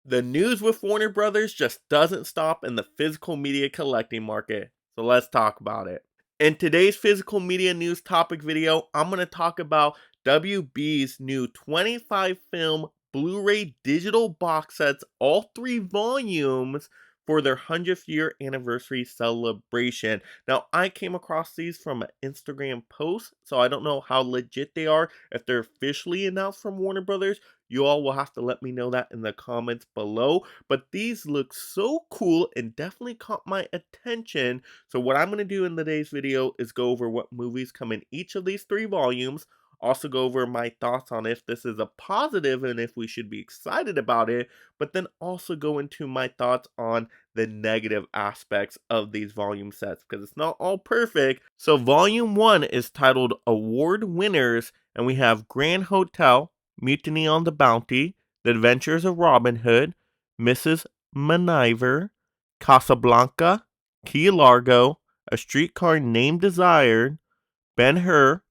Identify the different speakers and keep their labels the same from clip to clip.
Speaker 1: The news with Warner Brothers just doesn't stop in the physical media collecting market. So let's talk about it. In today's physical media news topic video, I'm going to talk about WB's new 25 film Blu-ray digital box sets, all 3 volumes for their 100th year anniversary celebration. Now, I came across these from an Instagram post, so I don't know how legit they are, if they're officially announced from Warner Brothers. You all will have to let me know that in the comments below. But these look so cool and definitely caught my attention. So what I'm going to do in today's video is go over what movies come in each of these 3 volumes. Also go over my thoughts on if this is a positive and if we should be excited about it. But then also go into my thoughts on the negative aspects of these volume sets, because it's not all perfect. So volume 1 is titled Award Winners, and we have Grand Hotel, Mutiny on the Bounty, The Adventures of Robin Hood, Mrs. Miniver, Casablanca, Key Largo, A Streetcar Named Desire, Ben-Hur,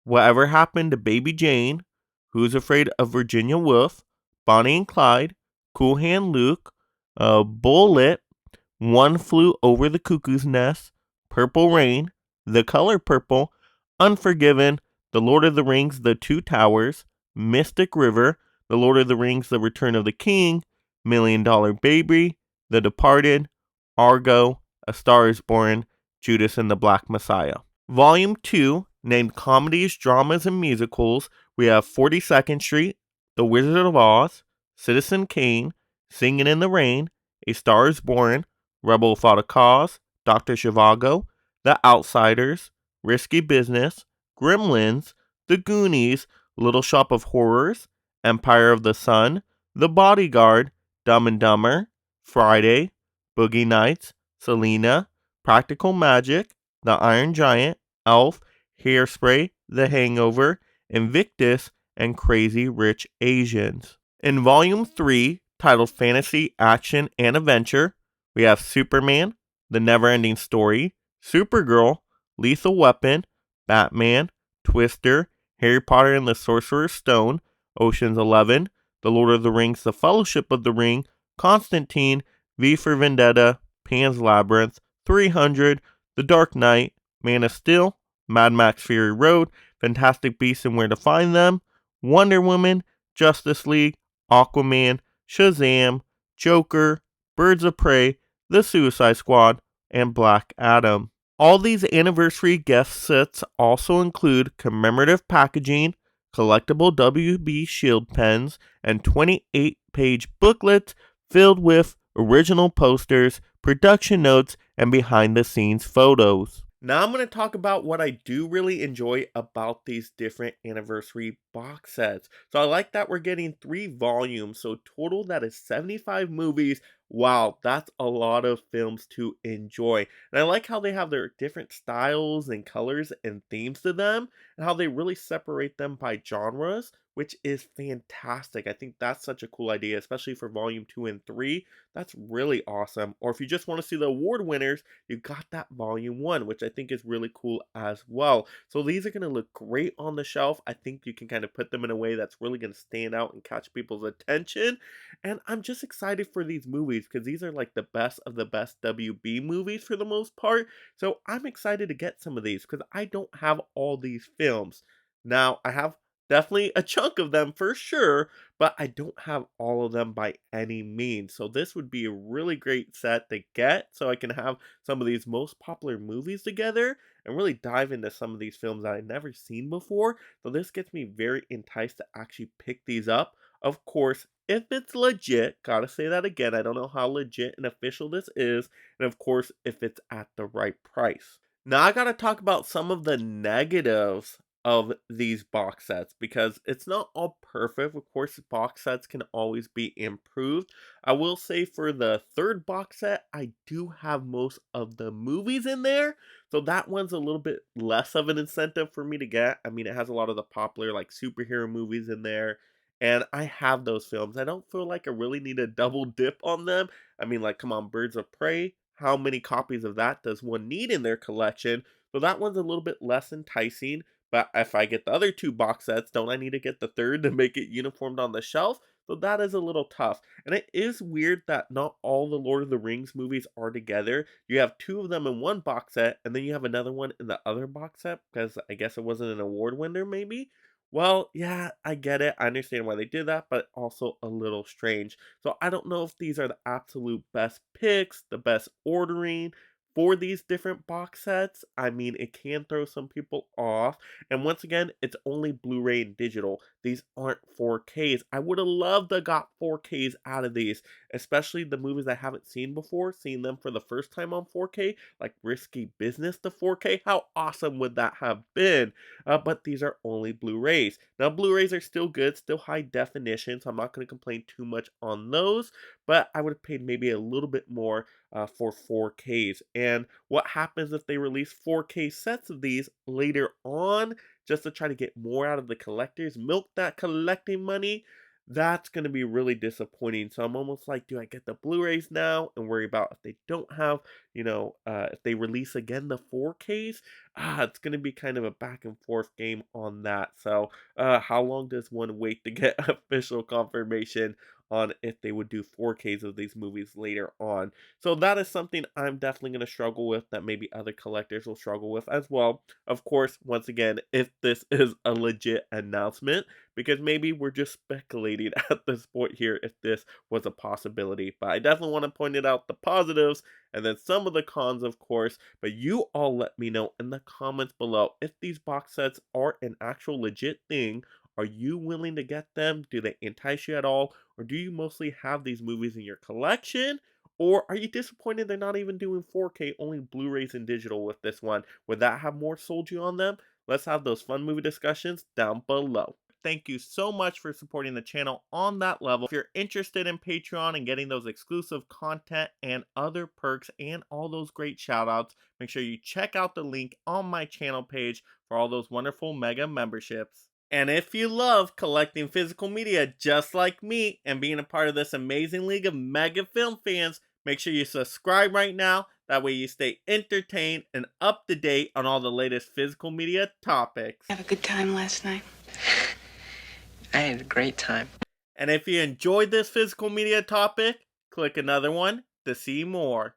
Speaker 1: Whatever Happened to Baby Jane, Who's Afraid of Virginia Woolf, Bonnie and Clyde, Cool Hand Luke, Bullet, One Flew Over the Cuckoo's Nest, Purple Rain, The Color Purple, Unforgiven, The Lord of the Rings, The Two Towers, Mystic River, The Lord of the Rings, The Return of the King, Million Dollar Baby, The Departed, Argo, A Star is Born, Judas and the Black Messiah. Volume 2, named Comedies, Dramas, and Musicals, we have 42nd Street, The Wizard of Oz, Citizen Kane, Singing in the Rain, A Star is Born, Rebel Without a Cause, Dr. Zhivago, The Outsiders, Risky Business, Gremlins, The Goonies, Little Shop of Horrors, Empire of the Sun, The Bodyguard, Dumb and Dumber, Friday, Boogie Nights, Selena, Practical Magic, The Iron Giant, Elf, Hairspray, The Hangover, Invictus, and Crazy Rich Asians. In Volume 3, titled Fantasy, Action, and Adventure, we have Superman, The Neverending Story, Supergirl, Lethal Weapon, Batman, Twister, Harry Potter and the Sorcerer's Stone, Ocean's 11, The Lord of the Rings, The Fellowship of the Ring, Constantine, V for Vendetta, Pan's Labyrinth, 300, The Dark Knight, Man of Steel, Mad Max Fury Road, Fantastic Beasts and Where to Find Them, Wonder Woman, Justice League, Aquaman, Shazam, Joker, Birds of Prey, The Suicide Squad, and Black Adam. All these anniversary gift sets also include commemorative packaging, collectible WB Shield pens, and 28-page booklets filled with original posters, production notes, and behind-the-scenes photos. Now I'm going to talk about what I do really enjoy about these different anniversary box sets. So I like that we're getting 3 volumes, so total that is 75 movies. Wow, that's a lot of films to enjoy. And I like how they have their different styles and colors and themes to them, and how they really separate them by genres, which is fantastic. I think that's such a cool idea, especially for volume 2 and 3. That's really awesome. Or if you just want to see the award winners, you got that volume 1, which I think is really cool as well. So these are going to look great on the shelf. I think you can kind of put them in a way that's really going to stand out and catch people's attention. And I'm just excited for these movies because these are like the best of the best WB movies for the most part. So I'm excited to get some of these because I don't have all these films. Now, I have definitely a chunk of them for sure, but I don't have all of them by any means. So this would be a really great set to get so I can have some of these most popular movies together and really dive into some of these films that I've never seen before. So this gets me very enticed to actually pick these up. Of course, if it's legit, gotta say that again, I don't know how legit and official this is, and of course, if it's at the right price. Now I gotta talk about some of the negatives of these box sets because it's not all perfect. Of course, box sets can always be improved. I will say for the third box set, I do have most of the movies in there, so that one's a little bit less of an incentive for me to get. I mean, it has a lot of the popular like superhero movies in there, and I have those films. I don't feel like I really need a double dip on them. I mean, like, come on, Birds of Prey. How many copies of that does one need in their collection? So that one's a little bit less enticing. But if I get the other 2 box sets, don't I need to get the third to make it uniformed on the shelf? So that is a little tough. And it is weird that not all the Lord of the Rings movies are together. You have two of them in one box set, and then you have another one in the other box set because I guess it wasn't an award winner, maybe. Well, yeah, I get it. I understand why they did that, but also a little strange. So I don't know if these are the absolute best picks, the best ordering for these different box sets. I mean, it can throw some people off. And once again, it's only Blu-ray and digital. These aren't 4Ks. I would have loved to got 4Ks out of these, especially the movies I haven't seen before, seeing them for the first time on 4K, like Risky Business to 4K. How awesome would that have been? But these are only Blu-rays. Now, Blu-rays are still good, still high definition, so I'm not going to complain too much on those, but I would have paid maybe a little bit more for 4Ks. And what happens if they release 4K sets of these later on just to try to get more out of the collectors, milk that collecting money? That's going to be really disappointing. So I'm almost like, do I get the Blu-rays now and worry about if they don't have, if they release again the 4Ks? It's going to be kind of a back and forth game on that. So how long does one wait to get official confirmation on if they would do 4Ks of these movies later on? So that is something I'm definitely going to struggle with, that maybe other collectors will struggle with as well. Of course, once again, if this is a legit announcement, because maybe we're just speculating at this point here if this was a possibility. But I definitely want to point it out the positives and then some of the cons, of course. But you all let me know in the comments below if these box sets are an actual legit thing. Are you willing to get them? Do they entice you at all? Or do you mostly have these movies in your collection? Or are you disappointed they're not even doing 4K, only Blu-rays and digital with this one? Would that have more sold you on them? Let's have those fun movie discussions down below. Thank you so much for supporting the channel on that level. If you're interested in Patreon and getting those exclusive content and other perks and all those great shoutouts, make sure you check out the link on my channel page for all those wonderful mega memberships. And if you love collecting physical media just like me and being a part of this amazing league of mega film fans, make sure you subscribe right now. That way you stay entertained and up to date on all the latest physical media topics.
Speaker 2: Have a good time last night? I had a great time.
Speaker 1: And if you enjoyed this physical media topic, click another one to see more.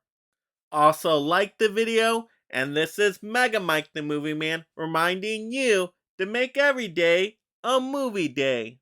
Speaker 1: Also like the video, and this is Mega Mike the Movie Man reminding you to make every day a movie day.